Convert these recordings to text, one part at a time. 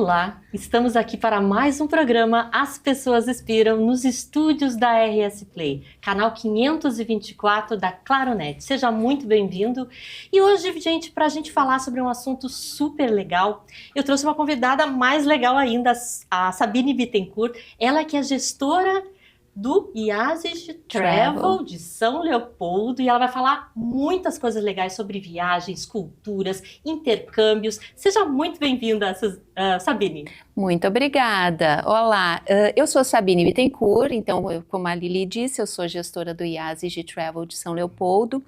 Olá, estamos aqui para mais um programa As Pessoas Inspiram nos estúdios da RS Play, canal 524 da Claronet. Seja muito bem-vindo. E hoje, gente, para a gente falar sobre um assunto super legal, eu trouxe uma convidada mais legal ainda, a Sabine Bittencourt. Ela que é gestora do IASIS Travel de São Leopoldo, e ela vai falar muitas coisas legais sobre viagens, culturas, intercâmbios. Seja muito bem-vinda, Sabine. Muito obrigada. Olá, eu sou Sabine Bittencourt, então, como a Lili disse, eu sou gestora do IASIS Travel de São Leopoldo,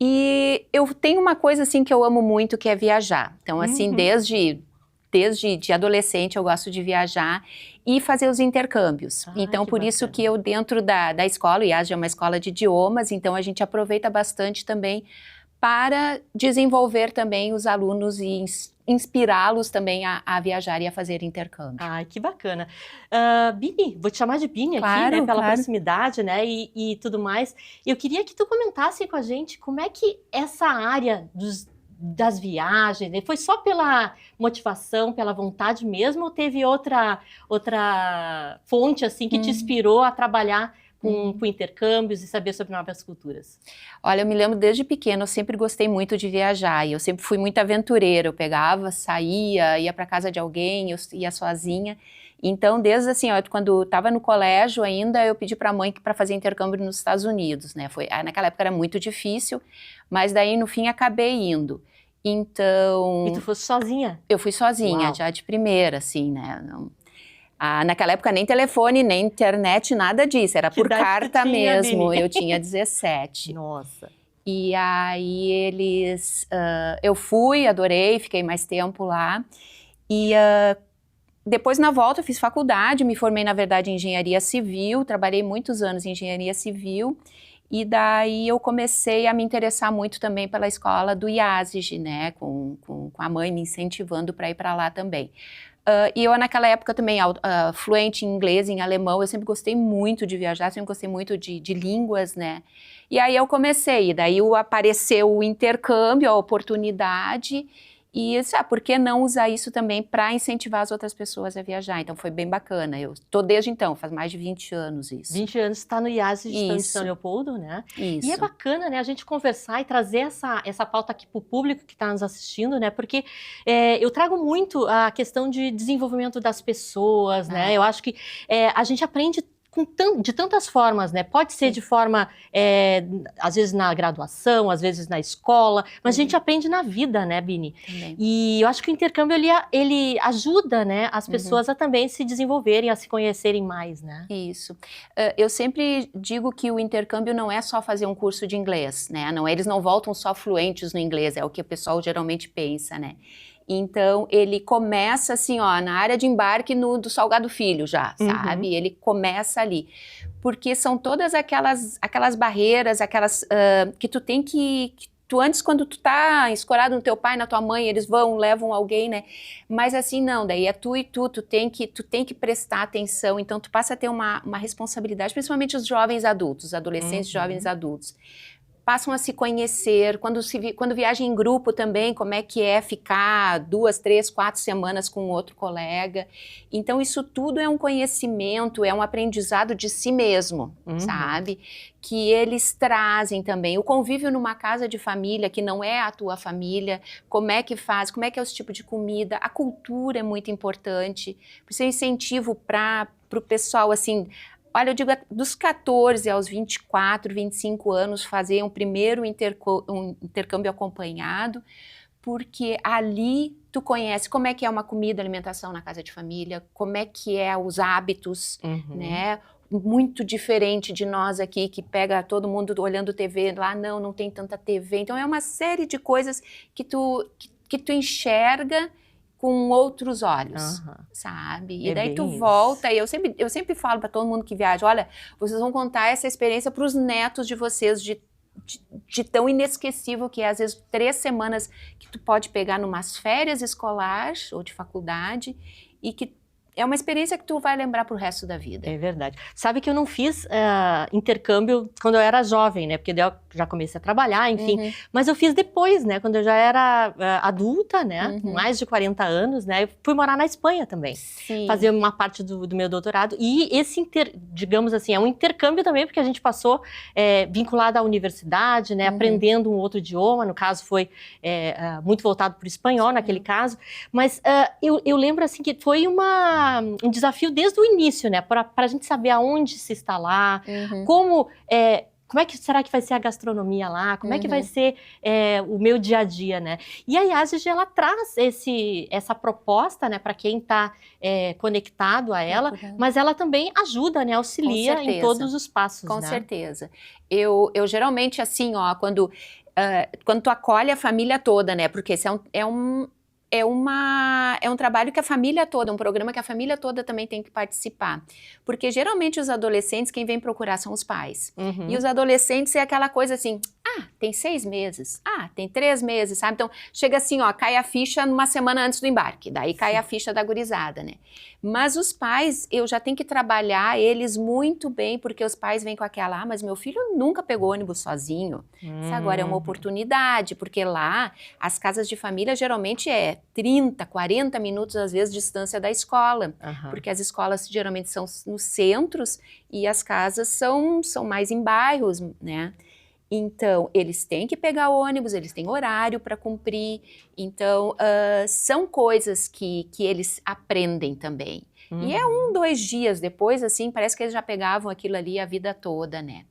e eu tenho uma coisa assim que eu amo muito, que é viajar. Então, assim, desde adolescente eu gosto de viajar e fazer os intercâmbios. Então, por isso que eu dentro da escola, o IASIS é uma escola de idiomas, então a gente aproveita bastante também para desenvolver também os alunos e inspirá-los também a viajar e a fazer intercâmbio. Ai, que bacana. Bini, vou te chamar de Bini claro, aqui, né, pela claro. proximidade, né, e tudo mais. Eu queria que tu comentasse com a gente como é que essa área das viagens, né, foi só pela motivação, pela vontade mesmo, ou teve outra fonte assim que te inspirou a trabalhar com intercâmbios e saber sobre novas culturas? Olha, eu me lembro desde pequena, eu sempre gostei muito de viajar, e eu sempre fui muito aventureira, eu pegava, saía, ia para casa de alguém, eu ia sozinha. Então, desde assim, ó, quando estava no colégio ainda, eu pedi para a mãe para fazer intercâmbio nos Estados Unidos, né? Naquela época era muito difícil, mas daí no fim acabei indo. Então... E tu fosse sozinha? Eu fui sozinha, Uau. Já de primeira, assim, né? Naquela época nem telefone, nem internet, nada disso, era por carta mesmo, eu tinha 17. Nossa. E aí eu fui, adorei, fiquei mais tempo lá, e depois na volta eu fiz faculdade, me formei na verdade em engenharia civil, trabalhei muitos anos em engenharia civil, e daí eu comecei a me interessar muito também pela escola do IASIS, né, com a mãe me incentivando para ir para lá também. E eu naquela época também, fluente em inglês, em alemão, eu sempre gostei muito de viajar, sempre gostei muito de línguas, né? E aí eu comecei, daí apareceu o intercâmbio, a oportunidade, e eu disse, por que não usar isso também para incentivar as outras pessoas a viajar? Então foi bem bacana, eu estou desde então, faz mais de 20 anos isso. 20 anos está no IASIS de São Leopoldo, né? Isso. E é bacana, né, a gente conversar e trazer essa pauta aqui para o público que está nos assistindo, né? Porque eu trago muito a questão de desenvolvimento das pessoas, né? Eu acho que a gente aprende de tantas formas, né? Pode ser de forma, às vezes na graduação, às vezes na escola, mas a gente aprende na vida, né, Bini? Também. E eu acho que o intercâmbio, ele ajuda, né, as pessoas a também se desenvolverem, a se conhecerem mais, né? Isso. Eu sempre digo que o intercâmbio não é só fazer um curso de inglês, né? Eles não voltam só fluentes no inglês, é o que o pessoal geralmente pensa, né? Então, ele começa assim, ó, na área de embarque do Salgado Filho já, sabe? Ele começa ali. Porque são todas aquelas barreiras, que tu tem que antes, quando tu tá escorado no teu pai, na tua mãe, eles levam alguém, né? Mas assim, não, daí é tu e tu tem que prestar atenção, então tu passa a ter uma responsabilidade, principalmente os jovens adultos, adolescentes, jovens adultos. Passam a se conhecer, quando viajam em grupo também, como é que é ficar 2, 3, 4 semanas com outro colega. Então isso tudo é um conhecimento, é um aprendizado de si mesmo, sabe? Que eles trazem também. O convívio numa casa de família, que não é a tua família, como é que faz, como é que é esse tipo de comida, a cultura é muito importante. Por isso eu incentivo para o pessoal, assim... Olha, eu digo dos 14 aos 24, 25 anos, fazer um primeiro intercâmbio acompanhado, porque ali tu conhece como é que é uma comida, alimentação na casa de família, como é que é os hábitos, né? Muito diferente de nós aqui, que pega todo mundo olhando TV, lá não tem tanta TV. Então é uma série de coisas que tu enxerga com outros olhos, sabe? E daí tu volta, e eu sempre falo para todo mundo que viaja, olha, vocês vão contar essa experiência para os netos de vocês, de tão inesquecível que é, às vezes, 3 semanas que tu pode pegar numas férias escolares ou de faculdade, e que é uma experiência que tu vai lembrar pro resto da vida. É verdade. Sabe que eu não fiz intercâmbio quando eu era jovem, né? Porque já comecei a trabalhar, enfim. Mas eu fiz depois, né? Quando eu já era adulta, né? Com mais de 40 anos, né? Eu fui morar na Espanha também. Sim. Fazer uma parte do meu doutorado. E esse, digamos assim, é um intercâmbio também, porque a gente passou vinculado à universidade, né? Aprendendo um outro idioma. No caso, foi muito voltado para o espanhol, naquele caso. Mas eu lembro, assim, que foi um desafio desde o início, né? Para a gente saber aonde se instalar, como é que será que vai ser a gastronomia lá? Como é que vai ser o meu dia a dia, né? E a IASG, ela traz essa proposta, né, para quem está conectado a ela, mas ela também ajuda, né, auxilia em todos os passos, Com né? certeza. Eu geralmente, assim, ó, quando tu acolhe a família toda, né, porque esse é um trabalho que a família toda, um programa que a família toda também tem que participar. Porque geralmente os adolescentes, quem vem procurar são os pais. E os adolescentes é aquela coisa assim, tem 6 meses, tem 3 meses, sabe? Então chega assim, ó, cai a ficha numa semana antes do embarque, daí cai a ficha da gurizada, né? Mas os pais, eu já tenho que trabalhar eles muito bem, porque os pais vêm com aquela, mas meu filho nunca pegou ônibus sozinho. Isso agora é uma oportunidade, porque lá as casas de família geralmente 30, 40 minutos, às vezes, de distância da escola. Porque as escolas geralmente são nos centros e as casas são mais em bairros, né? Então, eles têm que pegar ônibus, eles têm horário para cumprir. Então, são coisas que eles aprendem também. E é 1, 2 dias depois, assim, parece que eles já pegavam aquilo ali a vida toda, né?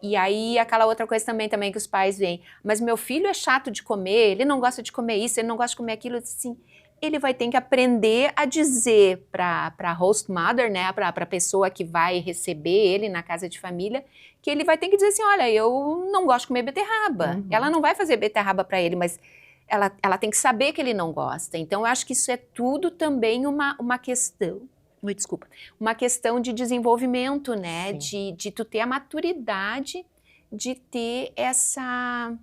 E aí, aquela outra coisa também que os pais veem. Mas meu filho é chato de comer, ele não gosta de comer isso, ele não gosta de comer aquilo. Assim, ele vai ter que aprender a dizer para a host mother, né, para a pessoa que vai receber ele na casa de família, que ele vai ter que dizer assim, olha, eu não gosto de comer beterraba. Ela não vai fazer beterraba para ele, mas ela tem que saber que ele não gosta. Então, eu acho que isso é tudo também uma questão... Desculpa, uma questão de desenvolvimento, né? De tu ter a maturidade de ter essa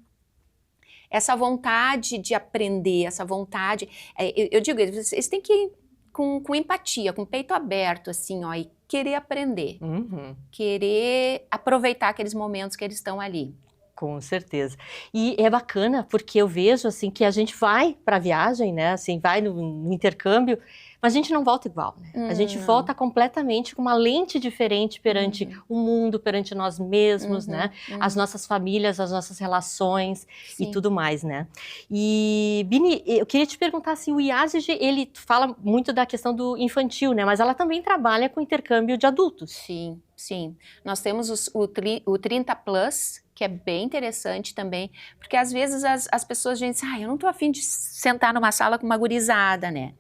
vontade de aprender, essa vontade. Eu digo, eles têm que ir com empatia, com o peito aberto, assim, ó, e querer aprender, querer aproveitar aqueles momentos que eles estão ali. Com certeza. E é bacana porque eu vejo assim que a gente vai para a viagem, né? Assim, vai no intercâmbio, mas a gente não volta igual, né? A gente volta completamente com uma lente diferente perante o mundo, perante nós mesmos, né? As nossas famílias, as nossas relações e tudo mais, né? E, Bini, eu queria te perguntar assim, o IASG, ele fala muito da questão do infantil, né? Mas ela também trabalha com intercâmbio de adultos. Sim, sim. Nós temos o 30 Plus, que é bem interessante também, porque às vezes as pessoas dizem, eu não tô afim de sentar numa sala com uma gurizada, né?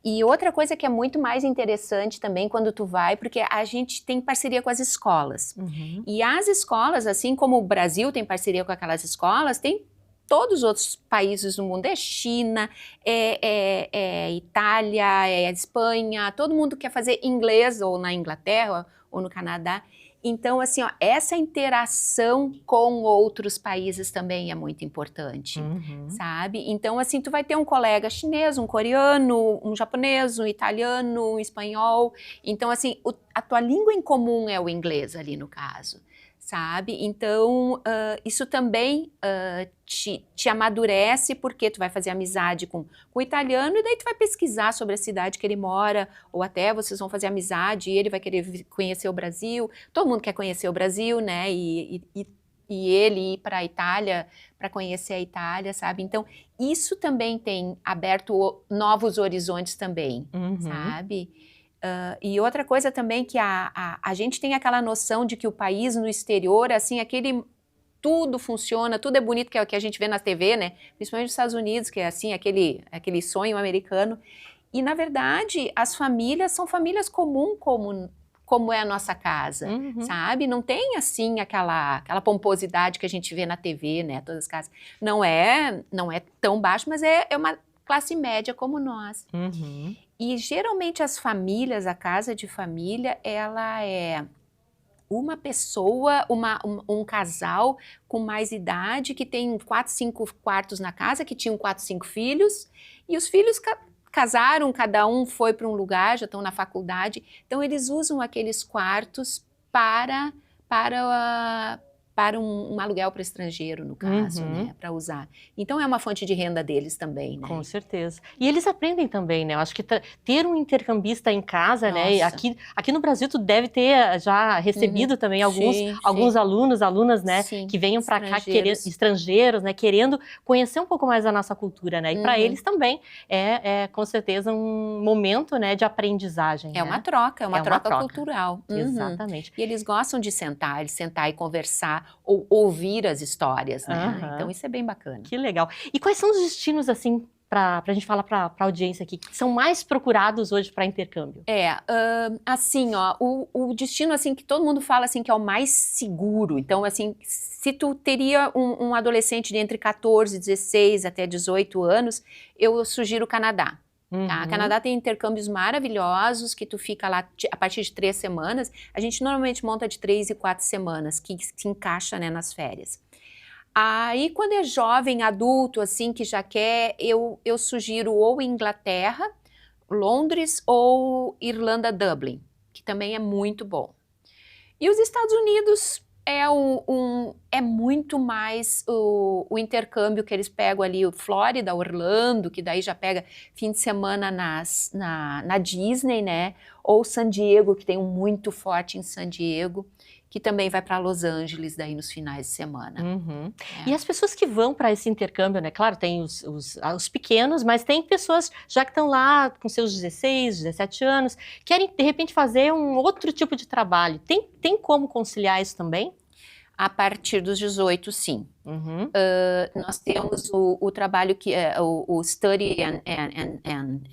E outra coisa que é muito mais interessante também quando tu vai, porque a gente tem parceria com as escolas. E as escolas, assim como o Brasil tem parceria com aquelas escolas, tem todos os outros países do mundo, China, Itália, Espanha, todo mundo quer fazer inglês ou na Inglaterra ou no Canadá. Então, assim, ó, essa interação com outros países também é muito importante, sabe? Então, assim, tu vai ter um colega chinês, um coreano, um japonês, um italiano, um espanhol. Então, assim, a tua língua em comum é o inglês ali no caso, sabe? Então, isso também te amadurece, porque tu vai fazer amizade com o italiano e daí tu vai pesquisar sobre a cidade que ele mora, ou até vocês vão fazer amizade e ele vai querer conhecer o Brasil. Todo mundo quer conhecer o Brasil, né? E ele ir para a Itália, para conhecer a Itália, sabe? Então, isso também tem aberto novos horizontes também, sabe? E outra coisa também que a gente tem aquela noção de que o país no exterior, assim, tudo funciona, tudo é bonito, que é o que a gente vê na TV, né? Principalmente nos Estados Unidos, que é assim, aquele sonho americano. E, na verdade, as famílias são famílias comuns, como é a nossa casa, sabe? Não tem, assim, aquela pomposidade que a gente vê na TV, né? Todas as casas. Não é tão baixo, mas é uma classe média como nós. E, geralmente, as famílias, a casa de família, ela é uma pessoa, um casal com mais idade, que tem 4, 5 quartos na casa, que tinham 4, 5 filhos, e os filhos casaram, cada um foi para um lugar, já estão na faculdade, então eles usam aqueles quartos para para um aluguel para estrangeiro, no caso, né, para usar. Então é uma fonte de renda deles também, né? Com certeza. E eles aprendem também, né? Eu acho que ter um intercambista em casa, né? Aqui no Brasil tu deve ter já recebido também alguns alunos, alunas, né? Sim, que venham para cá estrangeiros, né? Querendo conhecer um pouco mais da nossa cultura, né? E para eles também é com certeza um momento, né, de aprendizagem. É uma troca, é uma troca cultural. Exatamente. E eles gostam de sentar e conversar ou ouvir as histórias, né? Então isso é bem bacana. Que legal. E quais são os destinos, assim, para a gente falar para a audiência aqui, que são mais procurados hoje para intercâmbio? Assim, ó, o destino, assim, que todo mundo fala, assim, que é o mais seguro. Então, assim, se tu teria um adolescente de entre 14, 16 até 18 anos, eu sugiro o Canadá. Tá? O Canadá tem intercâmbios maravilhosos, que tu fica lá a partir de 3 semanas. A gente normalmente monta de 3 e 4 semanas, que se encaixa, né, nas férias. Aí, quando é jovem, adulto, assim, que já quer, eu sugiro ou Inglaterra, Londres ou Irlanda, Dublin, que também é muito bom. E os Estados Unidos é muito mais o intercâmbio que eles pegam ali, o Flórida, Orlando, que daí já pega fim de semana na Disney, né? Ou San Diego, que tem um muito forte em San Diego, que também vai para Los Angeles daí nos finais de semana. E as pessoas que vão para esse intercâmbio, né? Claro, tem os pequenos, mas tem pessoas já que estão lá com seus 16, 17 anos, querem de repente fazer um outro tipo de trabalho. Tem como conciliar isso também? A partir dos 18, sim. Nós temos o trabalho que é o Study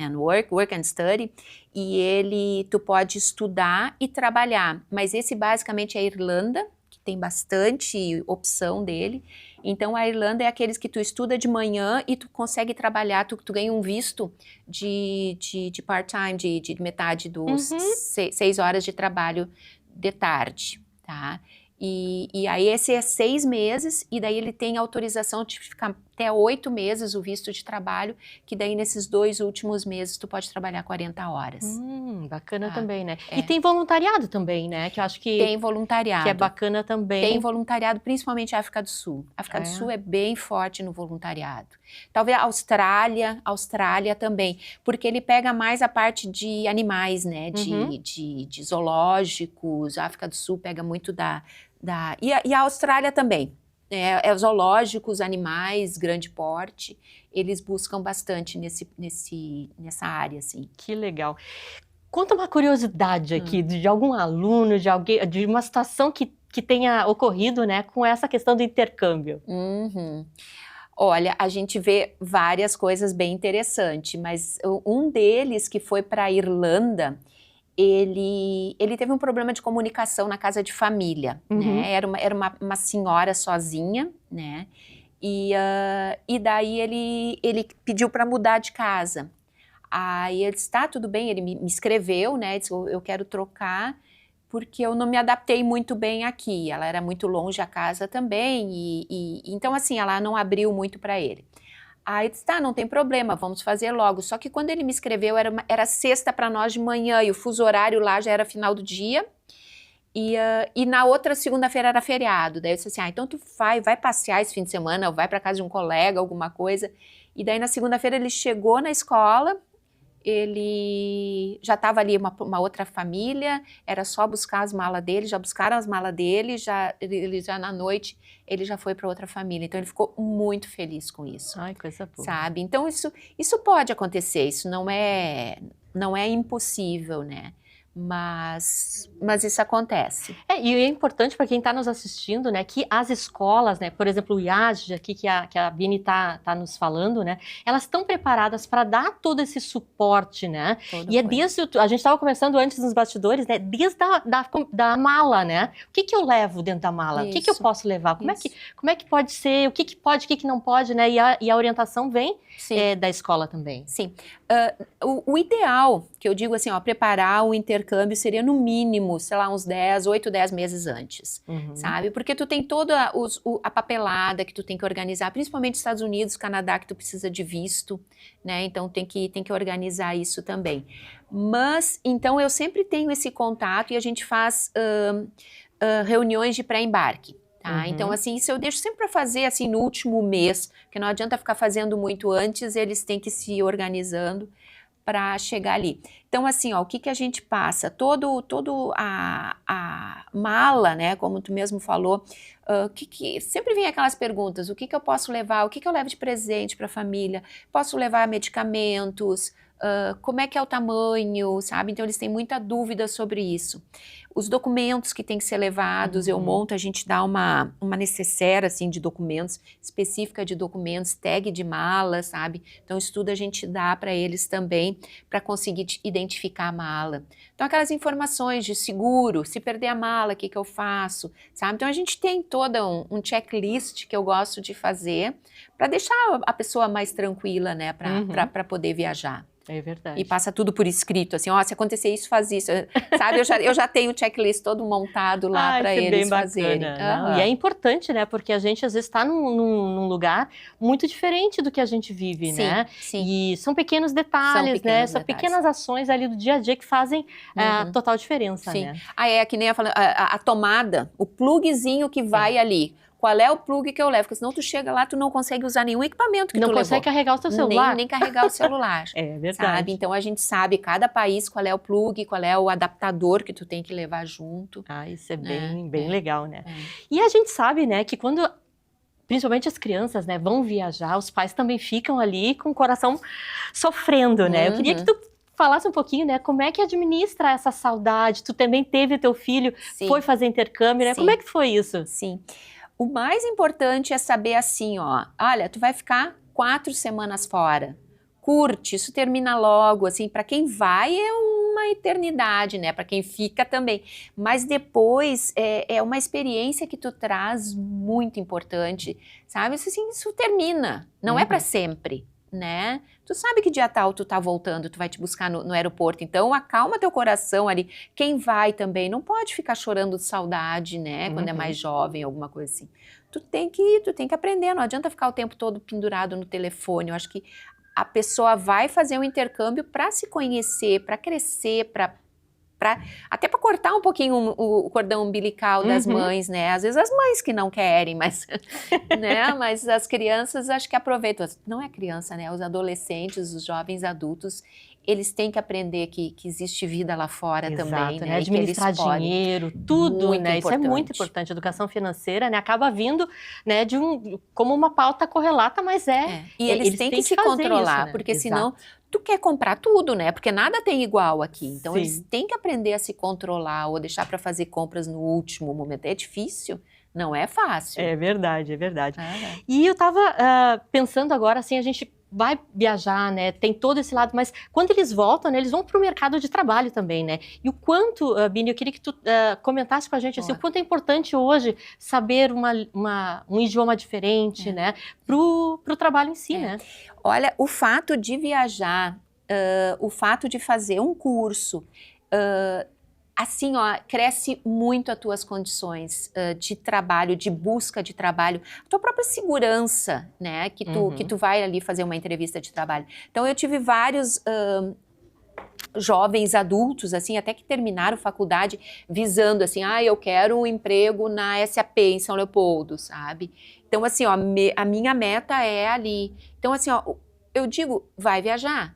and Work and Study, e tu pode estudar e trabalhar, mas esse basicamente é a Irlanda, que tem bastante opção dele. Então a Irlanda é aqueles que tu estuda de manhã e tu consegue trabalhar, tu ganha um visto de part-time, de metade dos 6 horas de trabalho de tarde, tá? E aí esse é 6 meses, e daí ele tem autorização de ficar até 8 meses o visto de trabalho, que daí nesses 2 últimos meses tu pode trabalhar 40 horas. Bacana também, né? E tem voluntariado também, né? Que eu acho que tem voluntariado. Que é bacana também. Tem voluntariado, principalmente a África do Sul. A África do Sul é bem forte no voluntariado. Talvez a Austrália também, porque ele pega mais a parte de animais, né? De zoológicos. A África do Sul pega muito e a Austrália também. Zoológicos, animais, grande porte, eles buscam bastante nessa área, assim. Que legal. Conta uma curiosidade aqui de algum aluno, de alguém, de uma situação que tenha ocorrido, né, com essa questão do intercâmbio. Olha, a gente vê várias coisas bem interessantes, mas um deles que foi para a Irlanda, ele teve um problema de comunicação na casa de família, né? Era uma senhora sozinha, né? E daí ele pediu para mudar de casa. Aí ele disse, tá, tudo bem, ele me escreveu, né? Disse, eu quero trocar, porque eu não me adaptei muito bem aqui. Ela era muito longe a casa também, então assim, ela não abriu muito para ele. Aí disse, tá, não tem problema, vamos fazer logo. Só que quando ele me escreveu, era sexta para nós de manhã, e o fuso horário lá já era final do dia, e na outra segunda-feira era feriado. Daí eu disse assim, então tu vai passear esse fim de semana, ou vai para casa de um colega, alguma coisa. E daí na segunda-feira ele chegou na escola, ele já estava ali uma outra família, era só buscar as malas dele, já buscaram as malas dele, ele já na noite, ele já foi para outra família. Então ele ficou muito feliz com isso. Ai, coisa boa. Sabe? Então isso pode acontecer, isso não é impossível, né? Mas isso acontece. E é importante para quem está nos assistindo, né, que as escolas, né, por exemplo, o IAD aqui que a Bini tá nos falando, né, elas estão preparadas para dar todo esse suporte, né? A gente estava conversando antes nos bastidores, né, desde da mala, né? O que eu levo dentro da mala? O que eu posso levar? Como é que pode ser? O que pode, o que não pode, né? E a orientação vem da escola também. Sim. O ideal, que eu digo assim, preparar o intercâmbio seria no mínimo, sei lá, uns 8, 10 meses antes, sabe? Porque tu tem toda a papelada que tu tem que organizar, principalmente nos Estados Unidos, Canadá, que tu precisa de visto, né? Então tem que organizar isso também. Mas, então eu sempre tenho esse contato e a gente faz reuniões de pré-embarque. Tá? Então, assim, isso eu deixo sempre para fazer, assim, no último mês, porque não adianta ficar fazendo muito antes, eles têm que se organizando para chegar ali. Então, assim, ó, o que a gente passa? Todo a mala, né, como tu mesmo falou, sempre vem aquelas perguntas, o que eu posso levar, o que eu levo de presente para a família, posso levar medicamentos, como é que é o tamanho, sabe? Então, eles têm muita dúvida sobre isso. Os documentos que têm que ser levados, eu monto, a gente dá uma necessaire, assim, de documentos, específica de documentos, tag de mala, sabe? Então, isso tudo a gente dá para eles também, para conseguir identificar a mala. Então, aquelas informações de seguro, se perder a mala, o que eu faço, sabe? Então, a gente tem todo um checklist que eu gosto de fazer, para deixar a pessoa mais tranquila, né, para poder viajar. É verdade. E passa tudo por escrito, assim, ó, se acontecer isso, faz isso, sabe? Eu já tenho o checklist todo montado lá para eles fazerem. E é importante, né? Porque a gente às vezes está num lugar muito diferente do que a gente vive, né? Sim. E são pequenos detalhes, né? São pequenas ações ali do dia a dia que fazem total diferença, né? É que nem eu falei, a tomada, o plugzinho que vai ali. Qual é o plug que eu levo? Porque senão tu chega lá, tu não consegue usar nenhum equipamento que tu levou. Não consegue carregar o teu celular. Nem carregar o celular. É verdade. Sabe? Então, a gente sabe, cada país, qual é o plug, qual é o adaptador que tu tem que levar junto. Isso é bem legal, né? E a gente sabe, né, que quando, principalmente as crianças, né, vão viajar, os pais também ficam ali com o coração sofrendo, né? Eu queria que tu falasse um pouquinho, né, como é que administra essa saudade? Tu também teve teu filho, foi fazer intercâmbio, né? Como é que foi isso? Sim. O mais importante é saber assim, ó, olha, tu vai ficar 4 semanas fora, curte, isso termina logo, assim, para quem vai é uma eternidade, né, para quem fica também, mas depois é uma experiência que tu traz muito importante, sabe, assim, isso termina, não é para sempre, né, tu sabe que dia tal tu tá voltando, tu vai te buscar no aeroporto, então acalma teu coração ali, quem vai também não pode ficar chorando de saudade, né, quando é mais jovem, alguma coisa assim, tu tem que aprender, não adianta ficar o tempo todo pendurado no telefone, eu acho que a pessoa vai fazer um intercâmbio para se conhecer, para crescer, até para cortar um pouquinho o cordão umbilical das mães, né? Às vezes as mães que não querem, mas, né? Mas as crianças acho que aproveitam. Não é criança, né? Os adolescentes, os jovens adultos, eles têm que aprender que existe vida lá fora também, né? Administrar dinheiro, tudo, né? Isso é muito importante. Educação financeira, né? Acaba vindo, né, como uma pauta correlata, mas E eles têm que se controlar, isso, né? Porque senão tu quer comprar tudo, né? Porque nada tem igual aqui. Então eles têm que aprender a se controlar ou deixar para fazer compras no último momento. É difícil. Não é fácil. É verdade, é verdade. E eu tava pensando agora, assim, a gente vai viajar, né, tem todo esse lado, mas quando eles voltam, né, eles vão para o mercado de trabalho também, né, e o quanto, Bini, eu queria que tu comentasse com a gente, assim, o quanto é importante hoje saber um idioma diferente, né, pro trabalho em si, né. Olha, o fato de viajar, o fato de fazer um curso, assim, ó, cresce muito as tuas condições de trabalho, de busca de trabalho, a tua própria segurança, né, que tu vai ali fazer uma entrevista de trabalho. Então, eu tive vários jovens adultos, assim, até que terminaram faculdade, visando, assim, eu quero um emprego na SAP em São Leopoldo, sabe? Então, assim, ó, a minha meta é ali. Então, assim, ó, eu digo, vai viajar.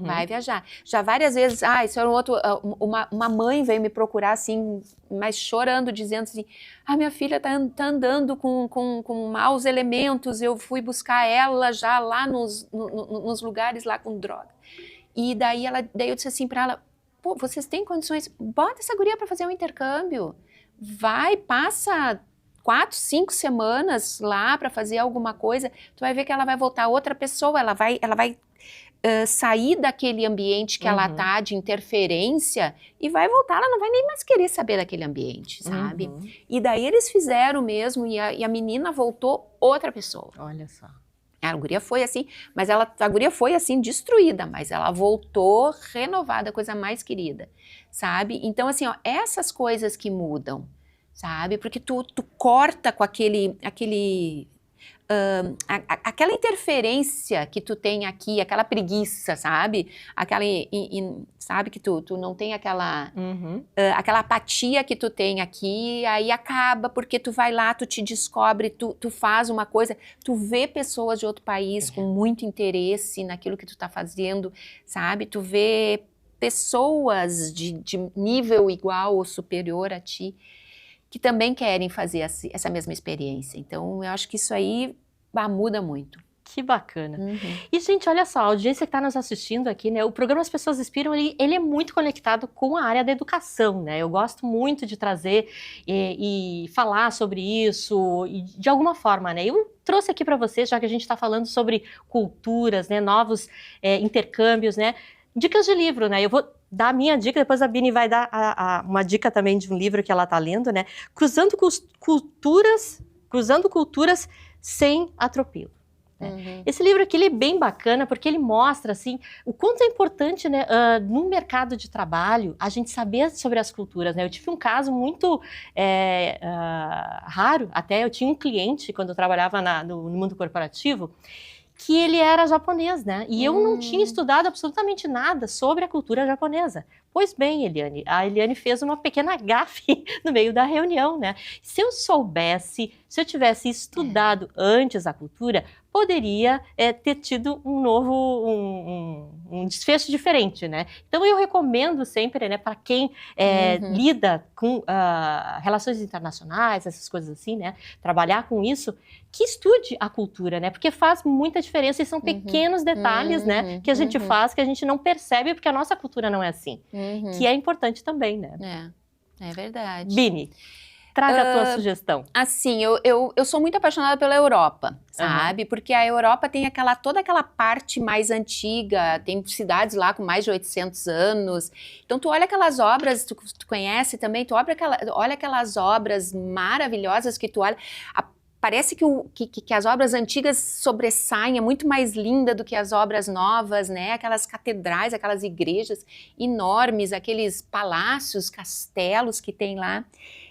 Vai viajar. Já várias vezes, isso era uma mãe veio me procurar assim, mas chorando, dizendo assim, minha filha tá andando com maus elementos, eu fui buscar ela já lá nos lugares lá com droga. E daí eu disse assim para ela, pô, vocês têm condições, bota essa guria para fazer um intercâmbio, vai, passa 4, 5 semanas lá para fazer alguma coisa, tu vai ver que ela vai voltar outra pessoa, ela vai sair daquele ambiente que ela tá de interferência e vai voltar, ela não vai nem mais querer saber daquele ambiente, sabe? E daí eles fizeram mesmo e a menina voltou outra pessoa. Olha só. A guria foi assim, mas a guria foi assim destruída, mas ela voltou renovada, coisa mais querida, sabe? Então assim, ó, essas coisas que mudam, sabe? Porque tu corta com aquele aquela interferência que tu tem aqui, aquela preguiça, sabe? Aquela, sabe que tu não tem aquela, aquela apatia que tu tem aqui, aí acaba porque tu vai lá, tu te descobre, tu faz uma coisa, tu vê pessoas de outro país com muito interesse naquilo que tu tá fazendo, sabe? Tu vê pessoas de nível igual ou superior a ti, que também querem fazer essa mesma experiência. Então, eu acho que isso aí muda muito. Que bacana. E, gente, olha só, a audiência que está nos assistindo aqui, né? O programa As Pessoas Inspiram, ele é muito conectado com a área da educação, né? Eu gosto muito de trazer e falar sobre isso, e de alguma forma, né? Eu trouxe aqui para vocês, já que a gente está falando sobre culturas, né? Novos intercâmbios, né? Dicas de livro, né? Eu vou dar a minha dica, depois a Bini vai dar uma dica também de um livro que ela está lendo, né? Cruzando culturas sem atropelo. Esse livro aqui ele é bem bacana porque ele mostra assim, o quanto é importante, né, no mercado de trabalho a gente saber sobre as culturas. Né? Eu tive um caso muito raro, até eu tinha um cliente quando eu trabalhava no mundo corporativo, que ele era japonês, né? E eu não tinha estudado absolutamente nada sobre a cultura japonesa. Pois bem, Eliane, a Eliane fez uma pequena gafe no meio da reunião, né? Se eu soubesse, se eu tivesse estudado antes a cultura, poderia ter tido um desfecho diferente, né? Então eu recomendo sempre, né, para quem lida com relações internacionais, essas coisas assim, né, trabalhar com isso, que estude a cultura, né? Porque faz muita diferença e são pequenos detalhes, né, que a gente faz, que a gente não percebe porque a nossa cultura não é assim, que é importante também, né? É verdade. Bini, traga a tua sugestão. Assim, eu sou muito apaixonada pela Europa, sabe? Porque a Europa tem toda aquela parte mais antiga, tem cidades lá com mais de 800 anos. Então, tu olha aquelas obras, tu conhece também, olha aquelas obras maravilhosas que tu olha... Parece que as obras antigas sobressaem, é muito mais linda do que as obras novas, né? Aquelas catedrais, aquelas igrejas enormes, aqueles palácios, castelos que tem lá.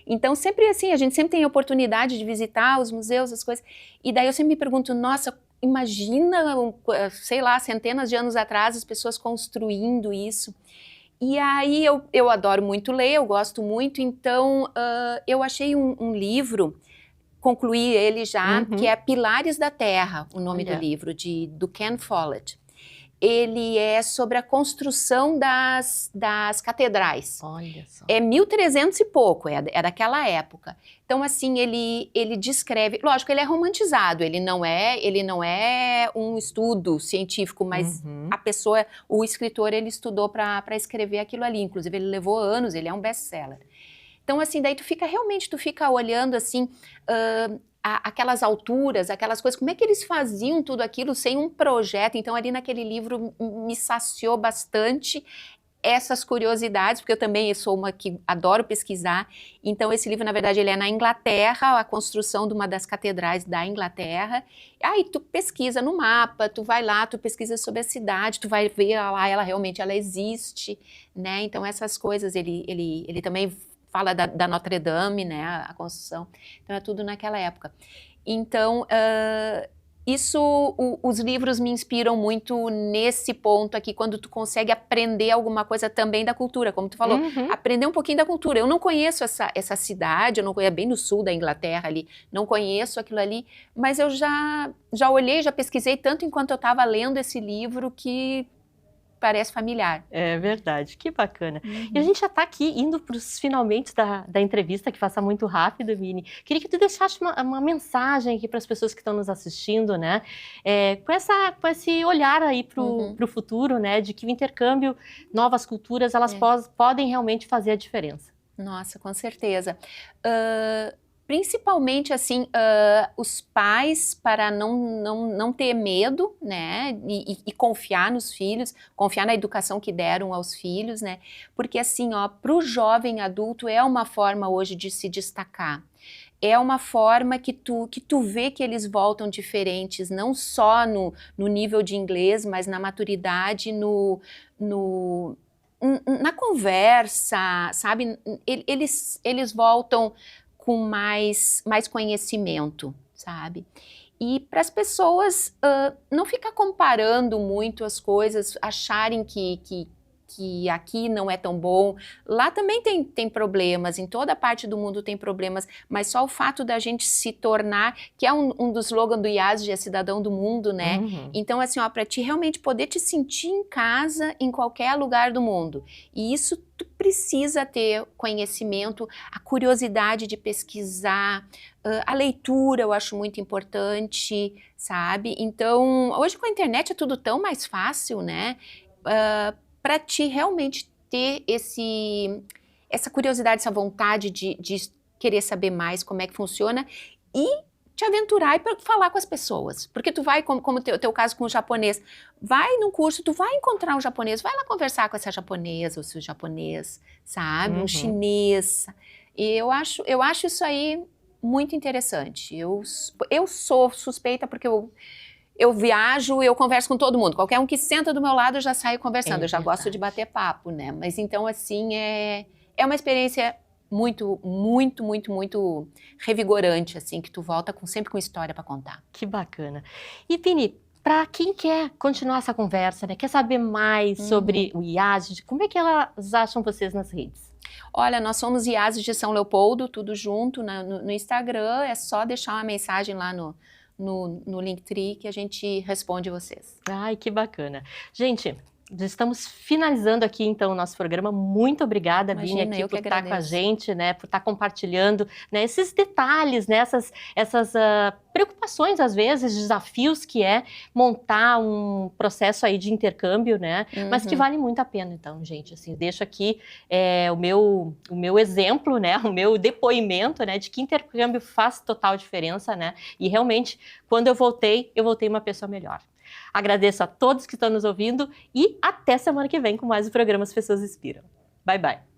Então, sempre assim, a gente sempre tem a oportunidade de visitar os museus, as coisas. E daí eu sempre me pergunto, nossa, imagina, sei lá, centenas de anos atrás, as pessoas construindo isso. E aí eu adoro muito ler, eu gosto muito, então eu achei um livro, concluí ele já, que é Pilares da Terra, o nome do livro, do Ken Follett. Ele é sobre a construção das catedrais. Olha só. É 1300 e pouco, é daquela época. Então, assim, ele descreve... Lógico, ele é romantizado, ele não é um estudo científico, mas o escritor, ele estudou para escrever aquilo ali. Inclusive, ele levou anos, ele é um best-seller. Então, assim, daí tu fica olhando, assim, aquelas alturas, aquelas coisas, como é que eles faziam tudo aquilo sem um projeto? Então, ali naquele livro me saciou bastante essas curiosidades, porque eu também sou uma que adoro pesquisar. Então, esse livro, na verdade, ele é na Inglaterra, a construção de uma das catedrais da Inglaterra. Aí tu pesquisa no mapa, tu vai lá, tu pesquisa sobre a cidade, tu vai ver lá, ela realmente existe, né? Então, essas coisas, ele também fala da Notre Dame, né, a construção. Então, é tudo naquela época. Então, os livros me inspiram muito nesse ponto aqui, quando tu consegue aprender alguma coisa também da cultura, como tu falou, aprender um pouquinho da cultura. Eu não conheço essa cidade, eu não conheço, bem no sul da Inglaterra ali, não conheço aquilo ali, mas eu já olhei, já pesquisei tanto enquanto eu estava lendo esse livro que parece familiar. É verdade, que bacana. E a gente já está aqui indo para os finalmente da entrevista, que passa muito rápido, Bini. Queria que tu deixasse uma mensagem aqui para as pessoas que estão nos assistindo, né? Com esse olhar aí para o futuro, né? De que o intercâmbio, novas culturas, elas podem realmente fazer a diferença. Nossa, com certeza. Principalmente, assim, os pais, para não ter medo, né, e confiar nos filhos, confiar na educação que deram aos filhos, né, porque, assim, para o jovem adulto é uma forma hoje de se destacar. É uma forma que tu vê que eles voltam diferentes, não só no nível de inglês, mas na maturidade, na conversa, sabe, eles voltam com mais conhecimento, sabe? E para as pessoas não ficar comparando muito as coisas, acharem que aqui não é tão bom. Lá também tem problemas, em toda parte do mundo tem problemas, mas só o fato da gente se tornar, que é um dos slogans do IASD, é cidadão do mundo, né? Uhum. Então, assim, ó, para ti realmente poder te sentir em casa em qualquer lugar do mundo. E isso tu precisa ter conhecimento, a curiosidade de pesquisar, a leitura eu acho muito importante, sabe? Então, hoje com a internet é tudo tão mais fácil, né? Para ti realmente ter essa curiosidade, essa vontade de querer saber mais como é que funciona e te aventurar e falar com as pessoas. Porque tu vai, como o teu caso com o japonês, vai num curso, tu vai encontrar um japonês, vai lá conversar com essa japonesa, ou seu japonês, sabe? Um chinês. E eu acho isso aí muito interessante. Eu sou suspeita porque eu viajo, eu converso com todo mundo. Qualquer um que senta do meu lado, eu já saio conversando. Eu já gosto de bater papo, né? Mas então, assim, é uma experiência muito, muito, muito, muito revigorante, assim, que tu volta sempre com história para contar. Que bacana. E, Vini, para quem quer continuar essa conversa, né? Quer saber mais sobre o IASD, como é que elas acham vocês nas redes? Olha, nós somos IASD de São Leopoldo, tudo junto no Instagram. É só deixar uma mensagem lá no Linktree que a gente responde vocês. Ai, que bacana. Gente, já estamos finalizando aqui então o nosso programa. Muito obrigada, Vini, aqui por estar com a gente, né, por estar compartilhando, né, esses detalhes, né, essas preocupações, às vezes, desafios que é montar um processo aí de intercâmbio, né, mas que vale muito a pena. Então, gente, assim, deixo aqui o meu exemplo, né, o meu depoimento, né, de que intercâmbio faz total diferença, né, e realmente, quando eu voltei uma pessoa melhor. Agradeço a todos que estão nos ouvindo e até semana que vem com mais o programa As Pessoas Inspiram. Bye, bye.